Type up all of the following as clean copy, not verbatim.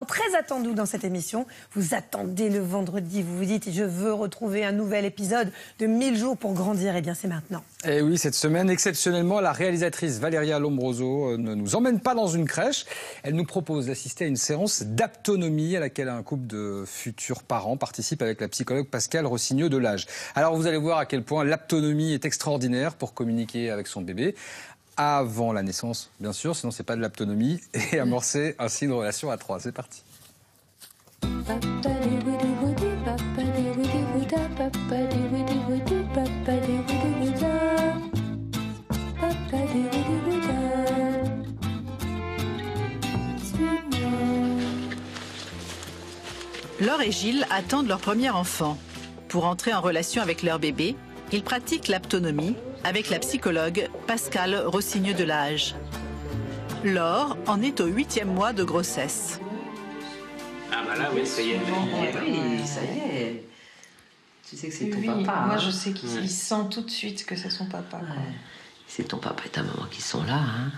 Très attendu dans cette émission. Vous attendez le vendredi, vous vous dites je veux retrouver un nouvel épisode de 1000 jours pour grandir. Eh bien c'est maintenant. Et oui, cette semaine, exceptionnellement, la réalisatrice Valeria Lombroso ne nous emmène pas dans une crèche. Elle nous propose d'assister à une séance d'aptonomie à laquelle un couple de futurs parents participe avec la psychologue Pascale Rossigneux de l'Age. Alors vous allez voir à quel point l'aptonomie est extraordinaire pour communiquer avec son bébé. Avant la naissance, bien sûr, sinon c'est pas de l'aptonomie, et amorcer ainsi une relation à trois. C'est parti. Laure et Gilles attendent leur premier enfant. Pour entrer en relation avec leur bébé, ils pratiquent l'aptonomie avec la psychologue Pascale Rossigneux de l'Age. Laure en est au 8e mois de grossesse. Ah bah là, oui, ça y est. Oui, ça y est. Tu sais que c'est ton papa. Moi, je sais qu'il sent tout de suite que c'est son papa. Ouais. C'est ton papa et ta maman qui sont là. Hein.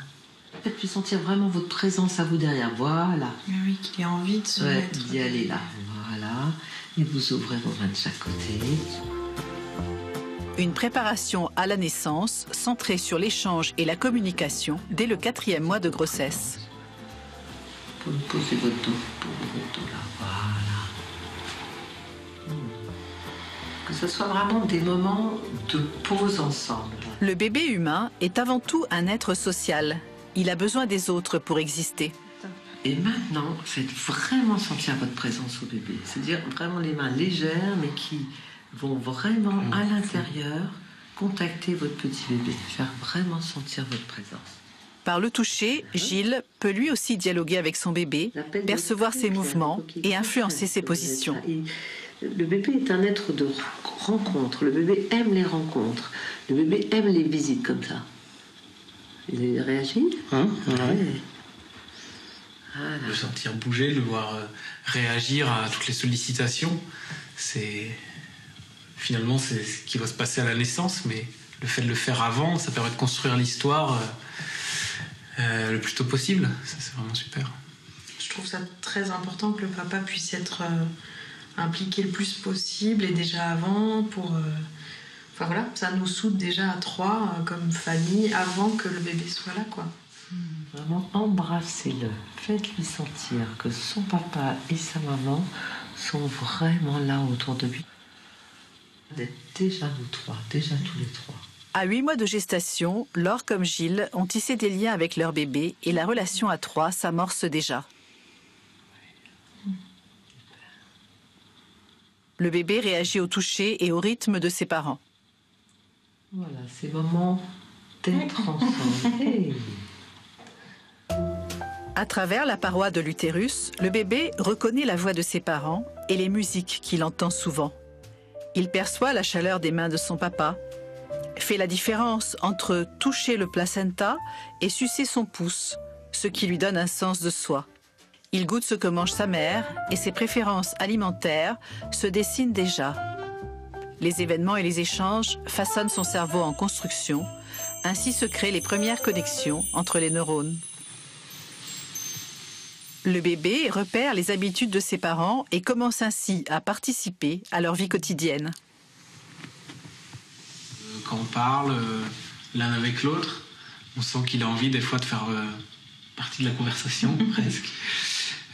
Faites-lui sentir vraiment votre présence à vous derrière. Voilà. Oui, qu'il ait envie de se mettre. D'y aller là. Voilà. Et vous ouvrez vos mains de chaque côté. Une préparation à la naissance centrée sur l'échange et la communication dès le 4e mois de grossesse. Pour poser votre dos, là, voilà. Que ce soit vraiment des moments de pause ensemble. Le bébé humain est avant tout un être social. Il a besoin des autres pour exister. Et maintenant, faites vraiment sentir votre présence au bébé. C'est-à-dire vraiment les mains légères, mais qui vont vraiment à l'intérieur contacter votre petit bébé, faire vraiment sentir votre présence. Par le toucher, Gilles peut lui aussi dialoguer avec son bébé, percevoir ses mouvements et influencer ses positions. Le bébé est un être de rencontre. Le bébé aime les rencontres. Le bébé aime les visites comme ça. Il a réagi ? Ouais. Voilà. Le sentir bouger, le voir réagir à toutes les sollicitations, finalement c'est ce qui va se passer à la naissance, mais le fait de le faire avant, ça permet de construire l'histoire le plus tôt possible. Ça, c'est vraiment super. Je trouve ça très important que le papa puisse être impliqué le plus possible et déjà avant pour... Enfin voilà, ça nous soude déjà à trois comme famille avant que le bébé soit là, quoi. Vraiment, embrassez-le. Faites-lui sentir que son papa et sa maman sont vraiment là autour de lui. D'être déjà vous trois, déjà tous les trois. À 8 mois de gestation, Laure comme Gilles ont tissé des liens avec leur bébé et la relation à trois s'amorce déjà. Le bébé réagit au toucher et au rythme de ses parents. Voilà, ces moments d'être ensemble. Hey. À travers la paroi de l'utérus, le bébé reconnaît la voix de ses parents et les musiques qu'il entend souvent. Il perçoit la chaleur des mains de son papa, fait la différence entre toucher le placenta et sucer son pouce, ce qui lui donne un sens de soi. Il goûte ce que mange sa mère et ses préférences alimentaires se dessinent déjà. Les événements et les échanges façonnent son cerveau en construction, ainsi se créent les premières connexions entre les neurones. Le bébé repère les habitudes de ses parents et commence ainsi à participer à leur vie quotidienne. Quand on parle l'un avec l'autre, on sent qu'il a envie des fois de faire partie de la conversation, presque.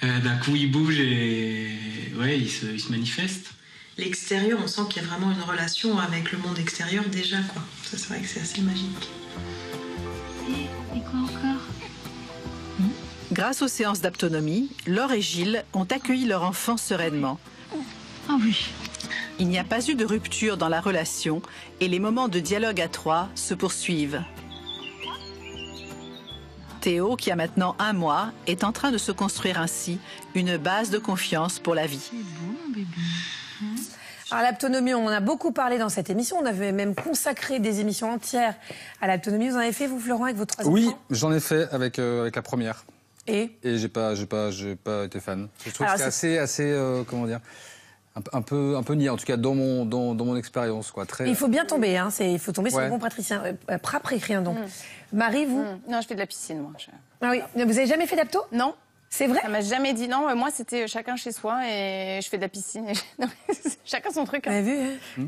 D'un coup, il bouge et ouais, il se manifeste. L'extérieur, on sent qu'il y a vraiment une relation avec le monde extérieur déjà, quoi. Ça, c'est vrai que c'est assez magique. Et quoi encore ? Grâce aux séances d'aptonomie, Laure et Gilles ont accueilli leur enfant sereinement. Ah oui. Il n'y a pas eu de rupture dans la relation et les moments de dialogue à trois se poursuivent. Théo, qui a maintenant 1 mois, est en train de se construire ainsi une base de confiance pour la vie. C'est beau, mon bébé. Alors l'aptonomie, on en a beaucoup parlé dans cette émission. On avait même consacré des émissions entières à l'aptonomie. Vous en avez fait, vous, Florent, avec vos 3 enfants ? Oui, j'en ai fait avec la première. Et j'ai pas été fan. Je trouve que c'est assez comment dire, un peu niais, en tout cas dans mon expérience, quoi. Très. Il faut bien tomber, hein. Il faut tomber sur le bon praticien, donc. Marie, vous Non, je fais de la piscine, moi. Ah oui, vous avez jamais fait d'apto ? Non. C'est vrai? Ça m'a jamais dit non. Moi, c'était chacun chez soi et je fais de la piscine. Non, chacun son truc. Vous avez vu, hein?